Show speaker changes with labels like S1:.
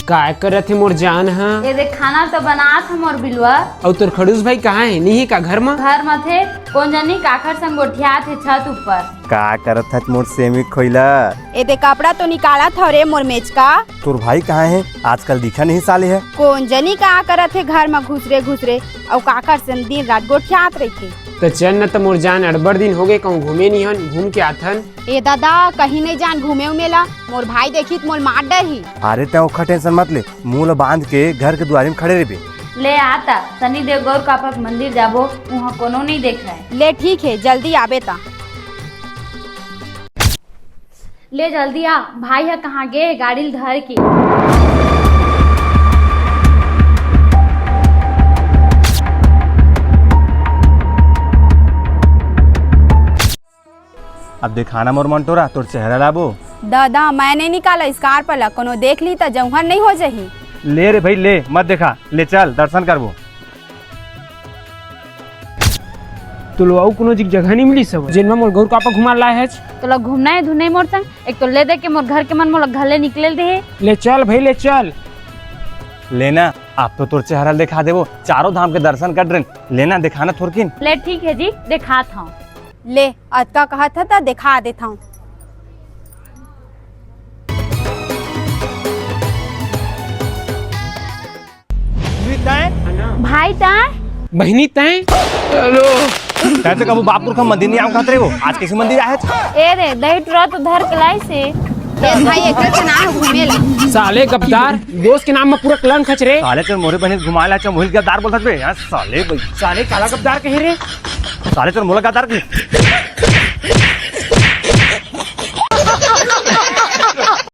S1: काय करत है मोर जान हा?
S2: ये देख खाना तो बनात हम और बिलवा।
S1: और तोर खड़ूस भाई कहाँ है? नहीं का घर में?
S2: घर में थे कौन जानी काखर संग गोठिया थे छत ऊपर।
S3: का करत हत मोर सेमी खोइला?
S4: ए दे कपड़ा तो निकाला था रे मोर मेज का।
S3: तोर भाई कहाँ है? आजकल दिखा नहीं साले है।
S4: कौन जनी का करत है घर में घुसरे और काकर से दिन रात गोठियात रही थे।
S1: तो चल न तो मोर जान अड़बड़ दिन हो गए कहूँ घूमे नहीं हन, घूम के आथन।
S4: ए दादा कहीं नहीं जान घूमे उमेला, मोर भाई देखी तो मोर मार डही।
S3: अरे ते ओखा टेंशन मत ले, मुंह बांध के घर के द्वारे में खड़े रहे।
S2: ले आता शनि देव गौर कापक मंदिर जाबो, वहाँ कोनो नहीं देख रहा है।
S4: ले ठीक है जल्दी आबे ता।
S2: ले जल्दी आ, भाई है कहाँ गे गाड़ी धर की।
S3: अब दिखाना मोर मंटोरा तोर चेहरा लाबो।
S4: दादा मैंने निकाला स्कार पला, कोनो देख ली तो जौहर नहीं हो जही।
S3: ले रे भाई ले, मत देखा, ले चल दर्शन करबो।
S1: तो लो कोनो जगह नहीं मिली सब जिनमें मोर गौर कापा घुमा लाए है।
S2: तो लोग घूमना है धुने मोर संग, एक तो ले दे के मोर घर के मन मोर घले निकले दे।
S1: ले चल भाई ले चल।
S3: लेना आप तो तोर चेहरा दिखा देबो, चारों धाम के दर्शन कर रहे। लेना दिखाना थोरकिन।
S2: ले ठीक है जी दिखाता हूँ।
S4: ले अतका कहा था दिखा देता हूँ।
S2: भाई ता
S1: बहनी तय
S3: कैसे कबू बापुर का मंदिर नहीं आऊं खाते हो, आज कैसे मंदिर आए?
S2: ए रे दही टुरा तो धर के लाई से।
S4: ए भाई एक ना घूमेला।
S1: साले गद्दार दोस्त के नाम में पूरा क्लन खच रे।
S3: साले चल मोरे बहन घुमा ला, चल मोहिल गद्दार बोलत बे यार। साले भाई
S1: साले काला गद्दार कहे रे।
S3: साले चल मोला गद्दार की